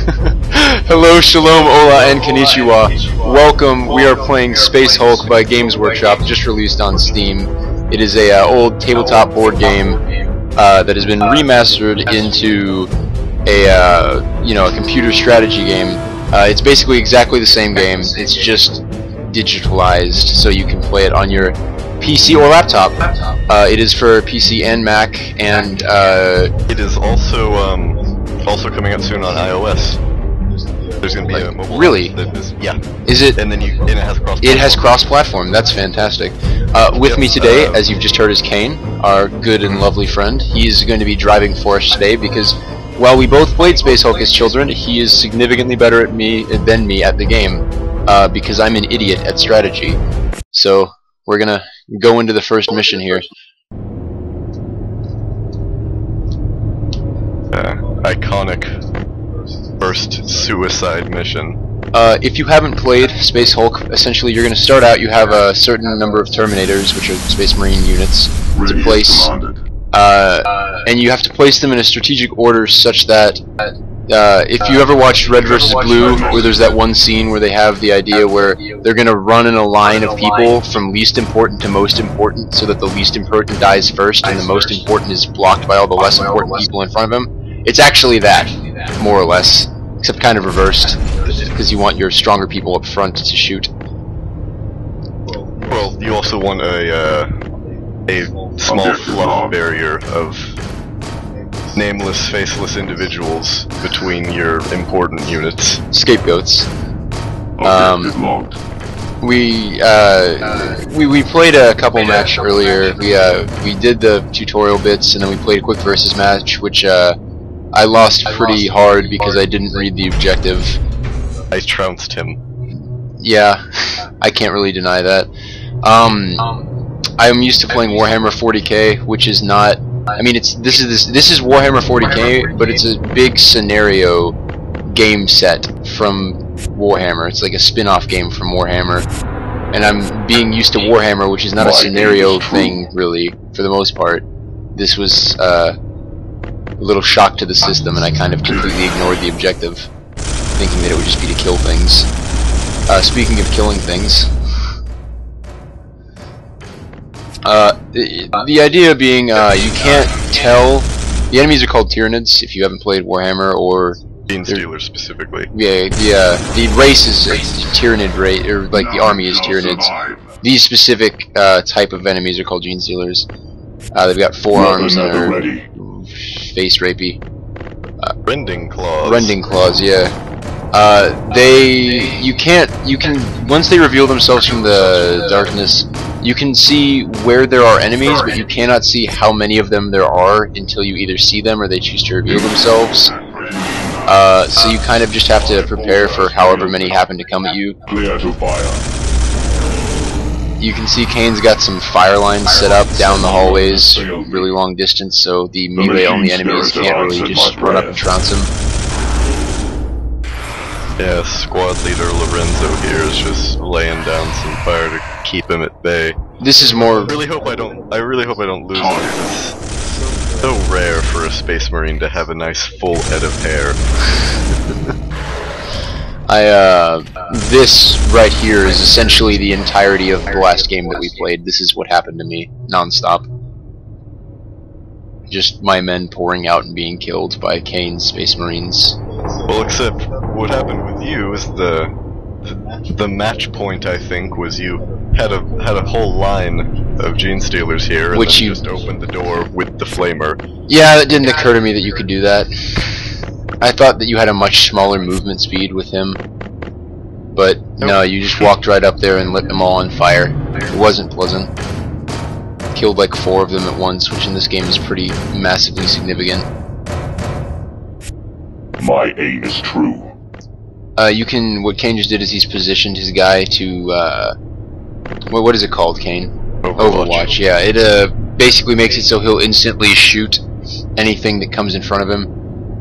Hello, shalom, hola, and konnichiwa. Welcome. We are playing Space Hulk by Games Workshop, just released on Steam. It is a old tabletop board game that has been remastered into a computer strategy game. It's basically exactly the same game. It's just digitalized, so you can play it on your PC or laptop. It is for PC and Mac, and it is also coming out soon on iOS. There's going to be a mobile. Really? Yeah. Is it? And it has cross. It has cross-platform. That's fantastic. With me today, as you've just heard, is Kane, our good and lovely friend. He's going to be driving for us today because, while we both played Space Hulk as children, he is significantly better than me at the game because I'm an idiot at strategy. So we're gonna go into the first mission here. Iconic first suicide mission. If you haven't played Space Hulk, essentially you're going to start out, you have a certain number of Terminators, which are Space Marine units, to place, and you have to place them in a strategic order such that, if you ever watched Red vs. Blue, where there's that one scene where they have the idea where they're going to run in a line of people from least important to most important, so that the least important dies first and the most important is blocked by all the less important people in front of him. It's actually that, more or less, except kind of reversed, because you want your stronger people up front to shoot. Well, you also want a small fluff barrier of nameless, faceless individuals between your important units. Scapegoats. We played a couple match earlier. We did the tutorial bits, and then we played a quick versus match, which I lost pretty hard because I didn't read the objective. I trounced him. Yeah, I can't really deny that. I'm used to playing Warhammer 40k, which is not. I mean, this is Warhammer 40k, but it's a big scenario game set from Warhammer. It's like a spin-off game from Warhammer, and I'm being used to Warhammer, which is not a scenario thing really for the most part. This was a little shock to the system, and I kind of completely ignored the objective, thinking that it would just be to kill things. Speaking of killing things, the idea being you can't tell. The enemies are called Tyranids if you haven't played Warhammer, or Genestealers specifically. Yeah, the race is Tyranid race, or like the army is Tyranids. These specific type of enemies are called Genestealers. They've got forearms and are face rapey. Rending claws. Rending claws, yeah. You can once they reveal themselves from the darkness, you can see where there are enemies, but you cannot see how many of them there are until you either see them or they choose to reveal themselves. So you kind of just have to prepare for however many happen to come at you. Clear to fire. You can see Kane's got some fire lines set up down the hallways, really long distance, so the melee-only enemies can't really just run up and trounce him. Yeah, squad leader Lorenzo here is just laying down some fire to keep him at bay. This is more. I really hope I don't lose him. It's so rare for a Space Marine to have a nice full head of hair. This right here is essentially the entirety of the last game that we played. This is what happened to me, non-stop. Just my men pouring out and being killed by Kane's Space Marines. Well, except what happened with you is the match point, I think, was you had a whole line of Genestealers here, and which then you just opened the door with the flamer. Yeah, it didn't occur to me that you could do that. I thought that you had a much smaller movement speed with him, but no, you just walked right up there and lit them all on fire. It wasn't pleasant. Killed like 4 of them at once, which in this game is pretty massively significant. My aim is true. What Kane just did is he's positioned his guy to, what is it called, Kane? Overwatch, yeah. It basically makes it so he'll instantly shoot anything that comes in front of him.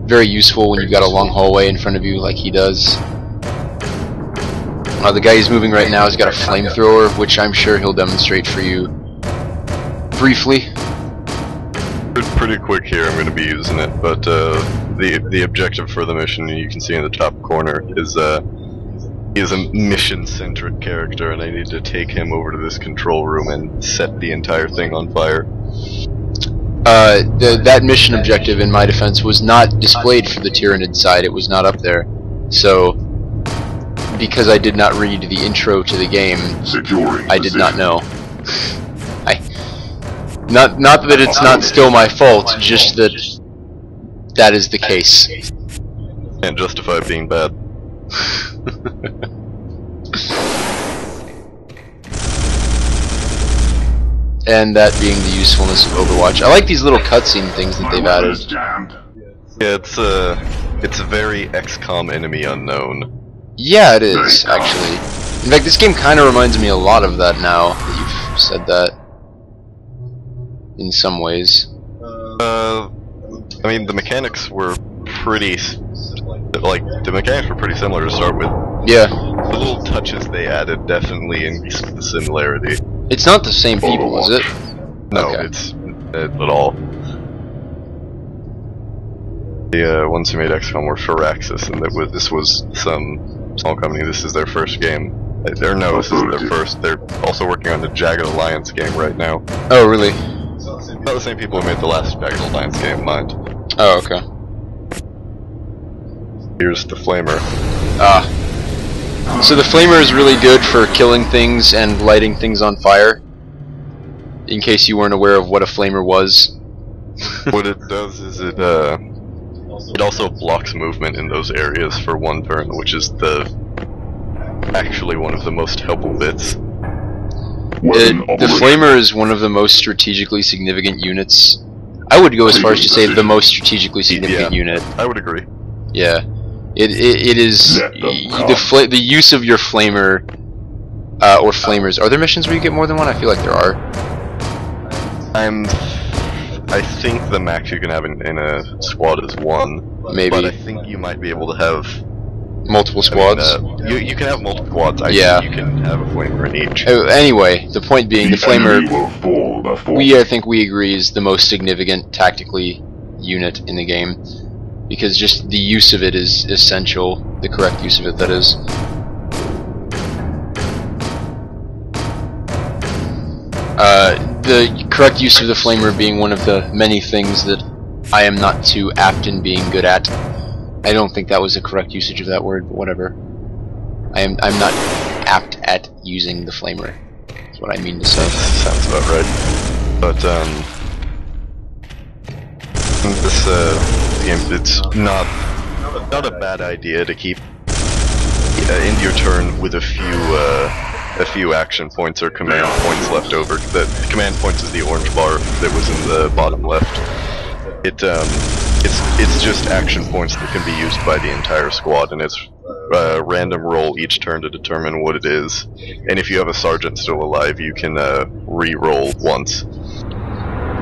Very useful when you've got a long hallway in front of you like he does. The guy he's moving right now has got a flamethrower, which I'm sure he'll demonstrate for you briefly. Pretty quick here, I'm going to be using it, but the objective for the mission, you can see in the top corner, is he is a mission-centric character, and I need to take him over to this control room and set the entire thing on fire. That mission objective, in my defense, was not displayed for the Tyranid side. It was not up there. So, because I did not read the intro to the game, I did not know. Not that it's not still my fault, just that that is the case. Can't justify being bad. And that being the usefulness of Overwatch. I like these little cutscene things that they've added. Yeah, it's a very XCOM enemy unknown. Yeah, it is, actually. In fact, this game kind of reminds me a lot of that now that you've said that. In some ways. I mean, the mechanics were pretty... the mechanics were pretty similar to start with. Yeah. The little touches they added definitely increased the similarity. It's not the same people, is it? No, Okay. it's at all. The ones who made XCOM were Firaxis, and this was some small company. This is their first game. This is their first. They're also working on the Jagged Alliance game right now. Oh, really? Not the same people who made the last Jagged Alliance game, mind. Oh, okay. Here's the Flamer. So the Flamer is really good for killing things and lighting things on fire. In case you weren't aware of what a Flamer was. What it does is it also blocks movement in those areas for one turn, which is actually one of the most helpful bits. The Flamer is one of the most strategically significant units. I would go as far as to say the most strategically significant unit. I would agree. Yeah. It is the use of your Flamer or Flamers. Are there missions where you get more than one? I feel like there are. I think the max you can have in a squad is one. Maybe. But I think you might be able to have multiple squads. You can have multiple squads. I Yeah. think you can have a Flamer in each. Anyway, the point being, the Flamer, I think we agree, is the most significant tactically unit in the game. Because just the use of it is essential. The correct use of it, that is. The correct use of the Flamer being one of the many things that I am not too apt in being good at. I don't think that was the correct usage of that word, but whatever. I'm not apt at using the Flamer. That's what I mean to say. Sounds about right. But this game, it's not a bad idea to keep into your turn with a few action points or command points left over. The command points is the orange bar that was in the bottom left. It's just action points that can be used by the entire squad, and it's random roll each turn to determine what it is. And if you have a sergeant still alive, you can re-roll once.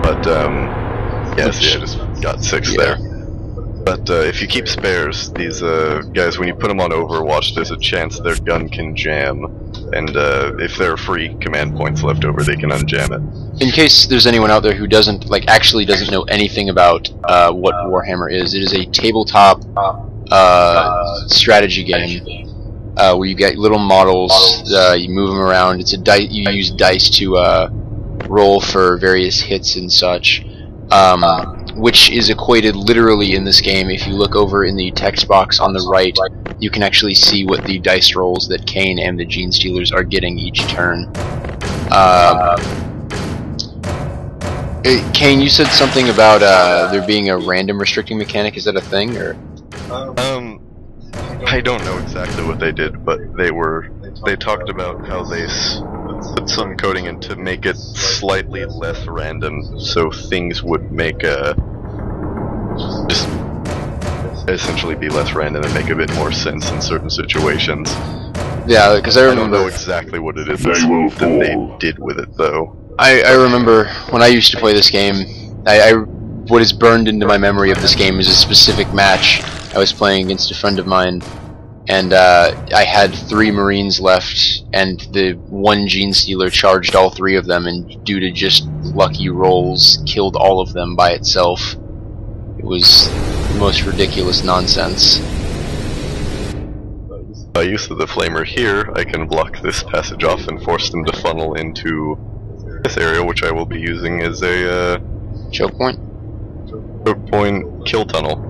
But yes, yeah, I just got 6 there. But if you keep spares, these guys, when you put them on Overwatch, there's a chance their gun can jam, and if there are free command points left over, they can unjam it. In case there's anyone out there who actually doesn't know anything about what Warhammer is, it is a tabletop strategy game where you get little models, you move them around. It's you use dice to roll for various hits and such. Which is equated literally in this game. If you look over in the text box on the right, you can actually see what the dice rolls that Kane and the Gene Stealers are getting each turn. Kane, you said something about there being a random restricting mechanic. Is that a thing, or? I don't know exactly what they did, but they talked about how they put some coding in to make it slightly less random, so things would make just essentially be less random and make a bit more sense in certain situations. Yeah, because I remember. I don't know exactly what it is that they did with it, though. I remember when I used to play this game. What is burned into my memory of this game is a specific match I was playing against a friend of mine, and I had 3 Marines left, and the one Gene Stealer charged all 3 of them, and due to just lucky rolls, killed all of them by itself. It was most ridiculous nonsense. By use of the flamer here, I can block this passage off and force them to funnel into this area, which I will be using as a Choke point? choke point kill tunnel.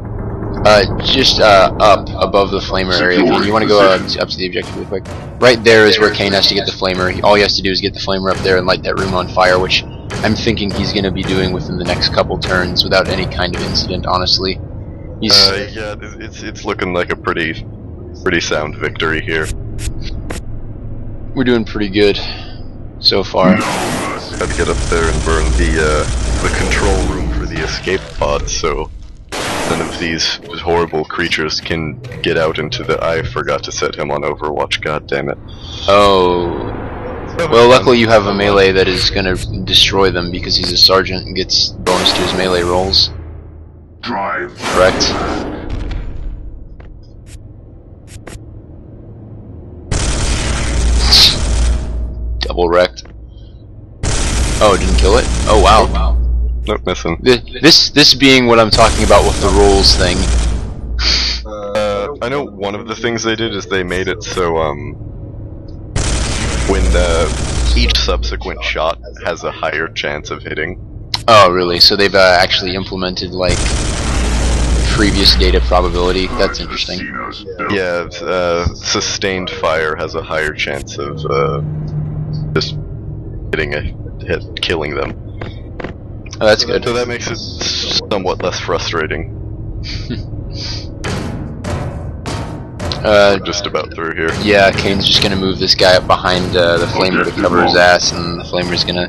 Just up above the flamer area. Kane, you want to go up to the objective really quick? Right there is where Kane has to get the flamer. All he has to do is get the flamer up there and light that room on fire, which I'm thinking he's going to be doing within the next couple turns without any kind of incident, honestly. He's Yeah, it's looking like a pretty sound victory here. we're doing pretty good so far. Got to get up there and burn the control room for the escape pod, so none of these horrible creatures can get out into the. I forgot to set him on Overwatch. God damn it! Oh. Well, luckily you have a melee that is going to destroy them because he's a sergeant and gets bonus to his melee rolls. Drive. Correct? Double wrecked. Oh, didn't kill it? Oh, wow. Nope, missing. This being what I'm talking about with the rolls thing. I know one of the things they did is they made it so when each subsequent shot has a higher chance of hitting. Oh, really? So they've actually implemented, like, previous data probability? That's interesting. Yeah, sustained fire has a higher chance of just hitting killing them. Oh, that's good. So that makes it somewhat less frustrating. Just about through here. Yeah, Kane's just gonna move this guy up behind the flamer to cover his ass, and the flamer's gonna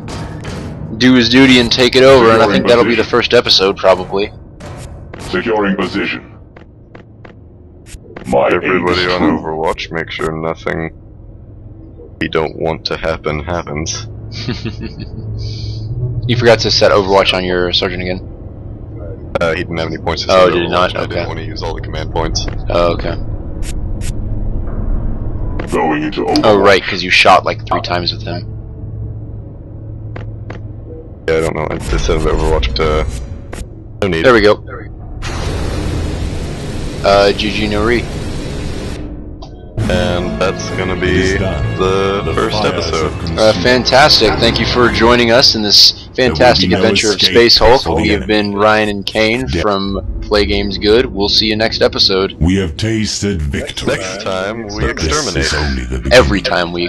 do his duty and take it over, and I think that'll be the first episode, probably. Securing position. My aim Everybody is on true. Overwatch, make sure nothing we don't want to happen happens. You forgot to set Overwatch on your sergeant again? He didn't have any points to Oh, set did he not? Overwatch. I Okay. didn't want to use all the command points. Oh, okay. Going into Overwatch. Oh, right, because you shot like 3 times with him. Yeah, I don't know. I just set Overwatch to... No need. There we go. GG Nori. And that's gonna be the first episode. Fantastic. Thank you for joining us in this fantastic adventure of Space Hulk. We have been Ryan and Kane from Play Games Good. We'll see you next episode. We have tasted victory. Next time, we But this is exterminate. only the beginning. Every time we